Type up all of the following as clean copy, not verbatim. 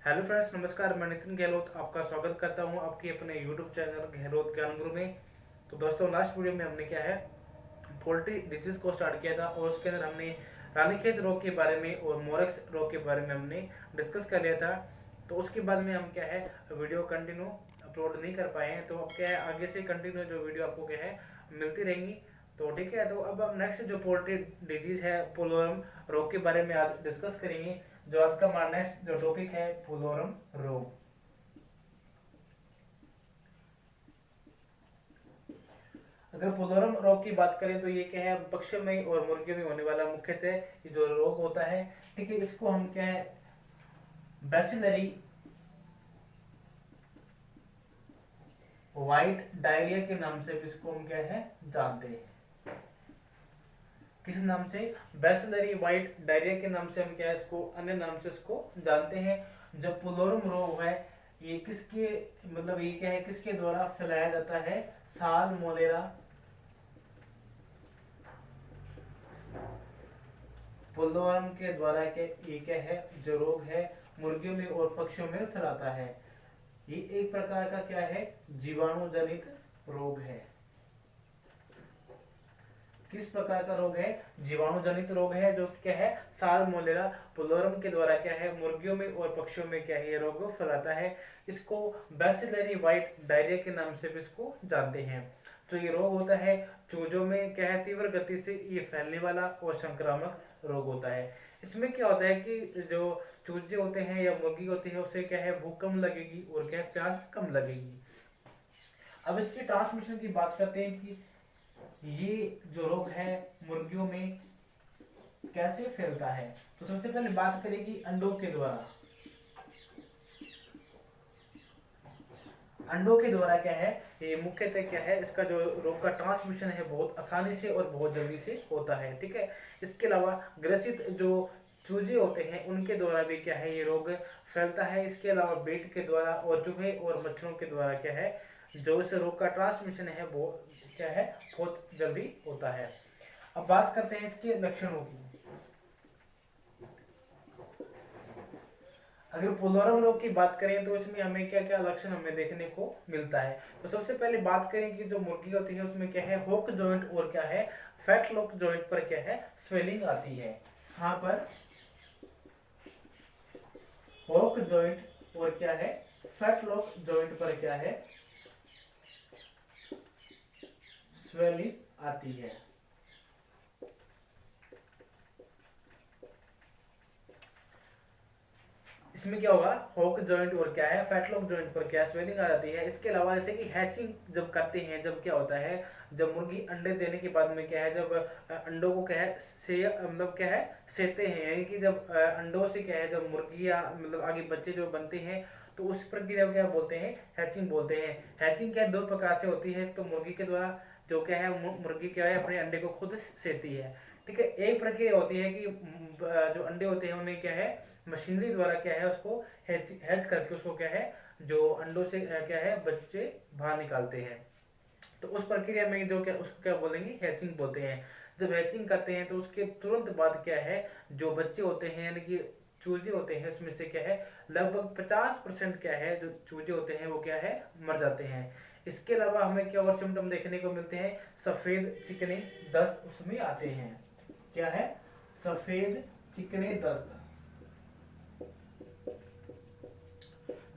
Hello friends, नमस्कार। मैं नितिन गहलोत आपका स्वागत करता हूं आपके अपने यूट्यूब चैनल गहलोत ज्ञान गुरु में। तो दोस्तों, लास्ट वीडियो में हमने क्या है पोल्ट्री डिजीज को स्टार्ट किया था और उसके अंदर हमने रानीखेत रोग के बारे में और मोरक्स रोग के बारे में हमने डिस्कस कर लिया था। तो उसके बाद में हम क्या है वीडियो कंटिन्यू अपलोड नहीं कर पाए हैं। तो अब क्या है आगे से कंटिन्यू जो वीडियो आपको क्या है मिलती रहेंगी। तो ठीक है, तो अब हम नेक्स्ट जो पोल्ट्री डिजीज है पुलोरम रोग के बारे में आज डिस्कस करेंगे। जो आज का हमारा नेक्स्ट जो टॉपिक है पुलोरम रोग। अगर पुलोरम रोग की बात करें तो ये क्या है पक्षियों में और मुर्गियों में होने वाला मुख्यतः ये जो रोग होता है, ठीक है, इसको हम क्या है बैसिलरी व्हाइट डायरिया के नाम से भी इसको हम क्या है जानते हैं। किस नाम से? बैसिलरी व्हाइट डायरिया के नाम से हम क्या है इसको अन्य नाम से इसको जानते हैं। जो पुलोरम रोग है ये किसके मतलब ये क्या है किसके द्वारा फैलाया जाता है? साल्मोनेला पुलोरम के द्वारा के ये क्या है जो रोग है मुर्गियों में और पक्षियों में फैलाता है। ये एक प्रकार का क्या है जीवाणु जनित रोग है। किस प्रकार का रोग है? जीवाणु जनित रोग है, जो क्या है साल्मोनेला पुलोरम के द्वारा क्या है मुर्गियों में और पक्षियों में क्या है ये रोग फैलाता है। इसको बैसिलरी व्हाइट डायरिया के नाम से भी इसको जानते हैं। जो ये रोग होता है चूजों में क्या है तीव्र गति से ये फैलने वाला और संक्रामक रोग होता है। इसमें क्या होता है कि जो चूजे होते हैं या मुर्गी होती है उसे क्या है भूख कम लगेगी और क्या प्यास कम लगेगी। अब इसकी ट्रांसमिशन की बात करते हैं कि ये जो रोग है मुर्गियों में कैसे फैलता है। तो सबसे पहले बात करेगी अंडों के द्वारा। अंडों के द्वारा क्या है ये मुख्यतः क्या है इसका जो रोग का ट्रांसमिशन है बहुत आसानी से और बहुत जल्दी से होता है। ठीक है, इसके अलावा ग्रसित जो चूजे होते हैं उनके द्वारा भी क्या है ये रोग फैलता है। इसके अलावा बेट के द्वारा और चूहे और मच्छरों के द्वारा क्या है जो इस रोग का ट्रांसमिशन है वो क्या है बहुत जल्दी होता है। अब बात करते हैं इसके लक्षणों की। अगर पुलोरम रोग की बात करें तो इसमें हमें क्या क्या लक्षण हमें देखने को मिलता है। तो सबसे पहले बात करें कि जो मुर्गी होती है उसमें क्या है होक जॉइंट और क्या है फैटलॉक जॉइंट पर क्या है स्वेलिंग आती है। यहाँ पर होक जॉइंट और क्या है फैटलॉक जॉइंट पर क्या है स्वेलिंग आती है। इसमें क्या होगा होक जॉइंट और क्या है फैटलॉक जॉइंट पर क्या स्वेलिंग आ जाती है। इसके अलावा जैसे कि हैचिंग जब करते हैं जब क्या होता है जब मुर्गी अंडे देने के बाद में क्या है जब अंडों को क्या है से मतलब क्या है सेते हैं, यानी कि जब अंडों से क्या है जब मुर्गी या मतलब आगे बच्चे जो बनते हैं तो उस प्रक्रिया को क्या बोलते हैं हैचिंग बोलते हैं। हैचिंग क्या है दो प्रकार से होती है। तो मुर्गी के द्वारा जो क्या है मुर्गी क्या है अपने अंडे को खुद सेती है। ठीक है, एक प्रक्रिया होती है कि जो अंडे होते हैं उन्हें क्या है मशीनरी द्वारा क्या है उसको हैच करके उसको क्या है जो अंडों से क्या है बच्चे बाहर निकालते हैं। तो उस प्रक्रिया में जो क्या उसको क्या बोलेंगे हैचिंग बोलते हैं। जब हैचिंग करते हैं तो उसके तुरंत बाद क्या है जो बच्चे होते हैं यानी कि चूजे होते हैं उसमें से क्या है लगभग 50% क्या है जो चूजे होते हैं वो क्या है मर जाते हैं। इसके अलावा हमें क्या और सिम्टम देखने को मिलते हैं सफेद चिकने दस्त उसमें आते हैं। क्या है सफेद चिकने दस्त।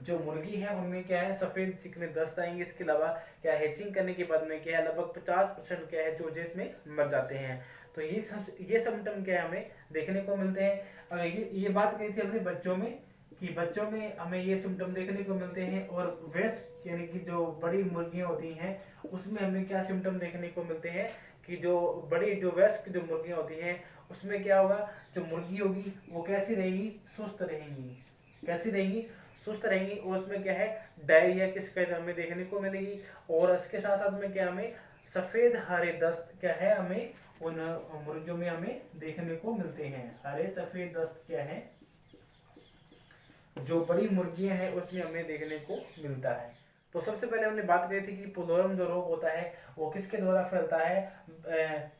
जो मुर्गी है उनमें क्या है सफेद चिकने दस्त आएंगे। इसके अलावा क्या हैचिंग करने के बाद में क्या है लगभग 50% क्या है चूजे इसमें मर जाते हैं। तो ये सिम्टम क्या है हमें देखने को मिलते हैं। और ये बात कही थी अपने बच्चों में कि बच्चों में हमें ये सिम्टम देखने को मिलते हैं। और वेस्ट यानी कि जो बड़ी मुर्गियां होती हैं उसमें हमें क्या सिम्टम देखने को मिलते हैं कि जो बड़ी जो वेस्ट जो मुर्गियां होती हैं उसमें क्या होगा जो मुर्गी होगी वो कैसी रहेगी सुस्त रहेंगी। कैसी रहेंगी सुस्त रहेंगी और उसमें क्या है डायरिया की शिकायत हमें देखने को मिलेगी। और इसके साथ साथ में क्या हमें सफेद हरे दस्त क्या है हमें उन मुर्गियों में हमें देखने को मिलते हैं। हरे सफेद दस्त क्या है जो बड़ी मुर्गियां हैं उसमें हमें देखने को मिलता है। तो सबसे पहले हमने बात करी थी कि पुलोरम जो रोग होता है वो किसके द्वारा फैलता है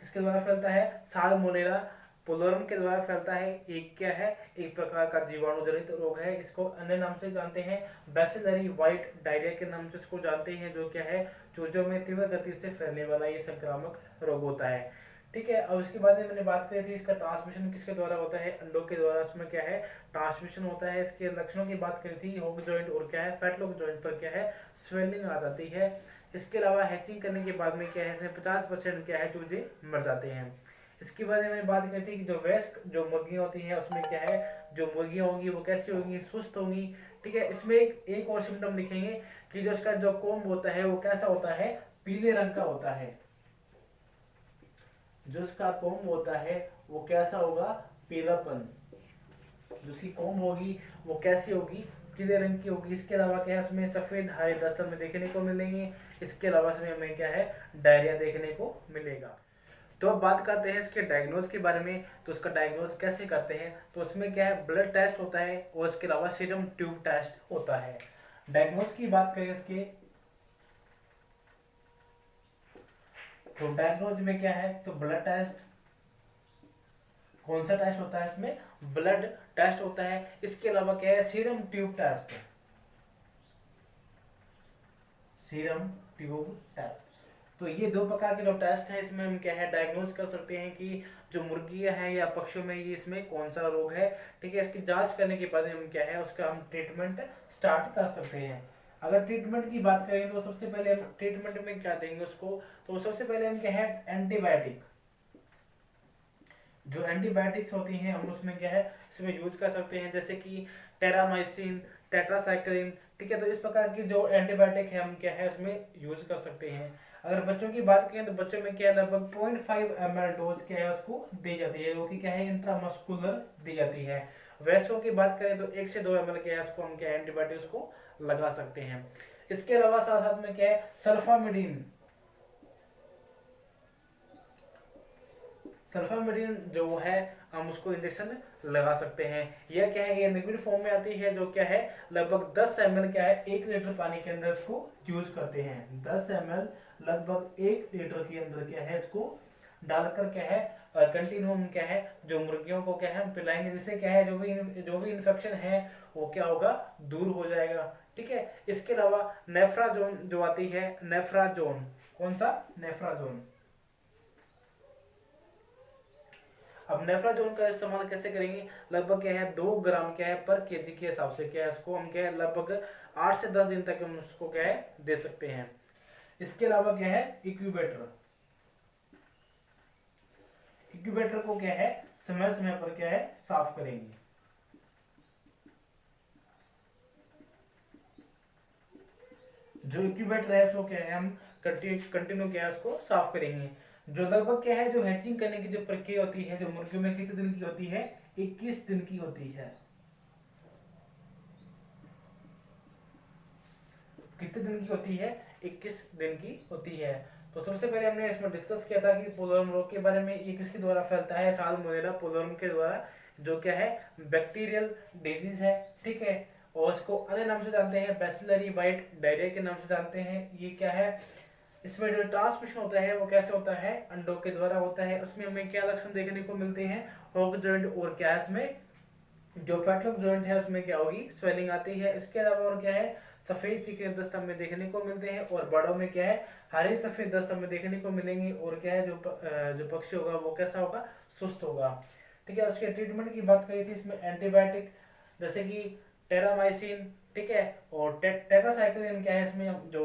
किसके द्वारा फैलता है साल्मोनेला पुलोरम के द्वारा फैलता है। एक क्या है, एक प्रकार का जीवाणु जनित रोग है। इसको अन्य नाम से जानते हैं बैसिलरी व्हाइट डायरिया के नाम से इसको जानते हैं, जो क्या है चूजों में तीव्र गति से फैलने वाला ये संक्रामक रोग होता है। ठीक है, अब इसके बाद में मैंने बात करी थी इसका ट्रांसमिशन किसके द्वारा होता है, अंडों के द्वारा। उसमें क्या है ट्रांसमिशन होता है। इसके लक्षणों की बात करी थी, हॉग जॉइंट और क्या है फैटलॉक जॉइंट पर क्या है स्वेलिंग आ जाती है। इसके अलावा हैचिंग करने के बाद में क्या है इसमें 50% क्या है चूजे मर जाते हैं। इसके बाद में बात करती है कि जो वेस्ट जो मुर्गियां होती हैं उसमें क्या है जो मुर्गियां होंगी वो कैसी होंगी, सुस्त होंगी। ठीक है, इसमें एक और सिम्टम लिखेंगे कि जो इसका जो कोम्ब होता है वो कैसा होता है, पीले रंग का होता है। जो इसका कोम्ब होता है वो कैसा होगा, पीलापन। जो उसकी कोम्ब होगी वो कैसी होगी, पीले रंग की होगी। इसके अलावा क्या है इसमें सफेद हरे दस्तक में देखने को मिलेंगे। इसके अलावा इसमें हमें क्या है डायरिया देखने को मिलेगा। तो अब बात करते हैं इसके डायग्नोज के बारे में। तो उसका डायग्नोज कैसे करते हैं, तो उसमें क्या है ब्लड टेस्ट होता है और इसके अलावा सीरम ट्यूब टेस्ट होता है। डायग्नोज की बात करें इसके, तो डायग्नोज में क्या है तो ब्लड टेस्ट, कौन सा टेस्ट होता है इसमें, ब्लड टेस्ट होता है। इसके अलावा क्या है serum tube test, serum tube test. तो ये दो प्रकार के जो टेस्ट है इसमें हम क्या है डायग्नोज कर सकते हैं कि जो मुर्गियां हैं या पक्षियों में ये इसमें कौन सा रोग है। ठीक है, इसकी जांच करने के बाद हम क्या है उसका हम ट्रीटमेंट स्टार्ट कर सकते हैं। अगर ट्रीटमेंट की बात करें तो सबसे पहले हम ट्रीटमेंट में क्या देंगे उसको, तो सबसे पहले हम क्या है एंटीबायोटिक, जो एंटीबायोटिक्स होती हैं हम उसमें क्या है इसमें यूज कर सकते हैं, जैसे कि टेरामाइसिन, टेट्रासाइक्लिन। ठीक है, तो इस प्रकार की जो एंटीबायोटिक है हम क्या है उसमें यूज कर सकते हैं। अगर बच्चों की बात करें तो बच्चों में क्या है लगभग 0.5 ml डोज क्या है उसको दी जाती है, जो कि क्या है इंट्रामस्कुलर दी जाती है। वैक्सीन की बात करें तो 1 से 2 ml क्या है उसको हम क्या है एंटीबायोटिक्स को लगा सकते हैं। इसके अलावा साथ साथ में क्या है सल्फामिडीन, सल्फामिडीन जो है हम उसको इंजेक्शन लगा सकते हैं। यह क्या है ये लिक्विड फॉर्म में आती है, जो क्या है लगभग 10 ml क्या है 1 लीटर पानी के अंदर इसको यूज करते हैं। 10 ml लगभग 1 लीटर के अंदर क्या है इसको डालकर क्या है कंटिन्यू क्या है जो मुर्गियों को क्या है हम पिलाएंगे, जिससे क्या है जो भी इन्फेक्शन है वो क्या होगा दूर हो जाएगा। ठीक है, इसके अलावा नेफ्राजोन जो आती है, नेफ्राजोन, कौन सा, नेफ्राजोन। अब नेफ्राजोन का इस्तेमाल कैसे करेंगे, लगभग क्या है 2 ग्राम क्या है पर केजी के हिसाब से क्या है इसको हम क्या है लगभग 8 से 10 दिन तक हम उसको क्या है दे सकते हैं। इसके अलावा क्या है इक्यूबेटर, इक्यूबेटर को क्या है समय समय पर क्या है साफ करेंगे। जो इक्यूबेटर है उसको क्या है हम कंटिन्यू क्या है उसको साफ करेंगे। जो लगभग क्या है जो हैचिंग करने की जो प्रक्रिया होती है जो मुर्गियों में कितने दिन की होती है, 21 दिन की होती है। कितने दिन की होती है, 21 दिन की होती है। तो सबसे पहले हमने इसमें डिस्कस किया था कि पोलोरम रोग के बारे में, ये किसके द्वारा फैलता है, साल्मोनेला पोलोरम के द्वारा, जो क्या है बैक्टीरियल डिजीज है। ठीक है, और इसको अन्य नाम से जानते हैं बैसिलरी व्हाइट डायरिया के नाम से जानते हैं। ये क्या है इसमें जो ट्रांसमिशन होता है वो कैसे होता है, अंडों के द्वारा होता है। उसमें हमें क्या लक्षण देखने को मिलते हैं, हॉग जॉइंट और क्या है इसमें जो फैटलॉक जॉइंट है उसमें क्या होगी स्वेलिंग आती है। इसके अलावा और क्या है सफेद चिकन दस्त हमें देखने को मिलते हैं, और बड़ों में क्या है हरे सफेद दस्त हमें देखने को मिलेंगे। और क्या है जो पक्षी होगा वो कैसा होगा, सुस्त होगा। ठीक है, उसके ट्रीटमेंट की बात करी थी, इसमें एंटीबायोटिक जैसे कि टेरामाइसिन, ठीक है, और टेट्रासाइक्लिन क्या है इसमें जो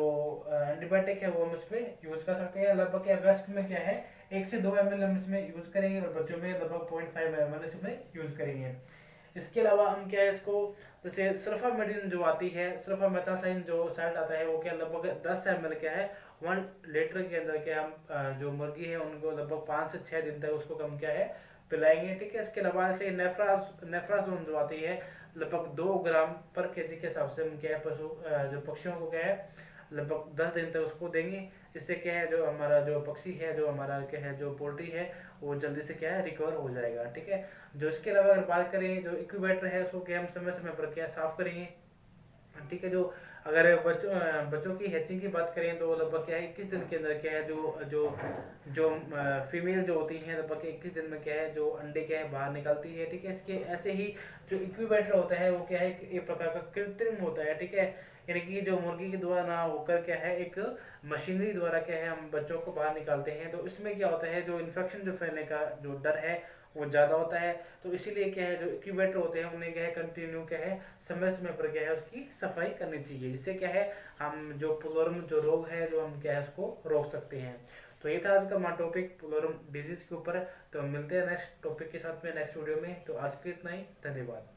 एंटीबायोटिक है वो हम इसमें यूज कर सकते हैं। लगभग क्या वेस्ट में क्या है 1 से 2 ml हम इसमें यूज करेंगे, और बच्चों में लगभग 0.5 ml इसमें यूज करेंगे। इसके अलावा हम क्या है इसको जैसे सल्फामेडिन जो आती है, सल्फामेथासाइन जो साल्ट आता है वो क्या लगभग 10 ml क्या है 1 लीटर के अंदर क्या हम जो मुर्गी है उनको लगभग 5 से 6 दिन तक उसको कम क्या है पिलाएंगे। ठीक है, इसके अलावा से नेफ्राजोन जो आती है लगभग 2 ग्राम पर केजी के हिसाब से हम क्या है पशु जो पक्षियों को क्या है लगभग 10 दिन तक उसको देंगे। इससे क्या है जो हमारा जो पक्षी है जो हमारा क्या है जो पोल्ट्री है वो जल्दी से क्या है रिकवर हो जाएगा। ठीक है, जो इसके अलावा अगर बात करें जो इक्यूबेटर है उसको क्या हम समय समय पर क्या साफ करेंगे। ठीक है। जो अगर बच्चों की हैचिंग की बात करें तो लगभग क्या है 21 दिन के अंदर क्या है जो जो जो फीमेल जो होती हैं लगभग 21 दिन में क्या है जो अंडे क्या है बाहर निकलती है। ठीक है। इसके ऐसे ही जो इंक्यूबेटर होता है वो क्या है एक प्रकार का कृत्रिम होता है। ठीक है। यानी कि जो मुर्गी के द्वारा ना होकर क्या है एक मशीनरी द्वारा क्या है हम बच्चों को बाहर निकालते हैं। तो इसमें क्या होता है जो इन्फेक्शन जो फैलने का जो डर है वो ज़्यादा होता है। तो इसीलिए क्या है जो इंक्यूबेटर होते हैं उन्हें क्या है कंटिन्यू क्या है समय समय पर क्या है उसकी सफाई करनी चाहिए। इससे क्या है हम जो पुलोरम जो रोग है जो हम क्या है उसको रोक सकते हैं। तो ये था आज का हमारा टॉपिक पुलोरम डिजीज के ऊपर। तो मिलते हैं नेक्स्ट टॉपिक के साथ में नेक्स्ट वीडियो में। तो आज के लिए इतना ही, धन्यवाद।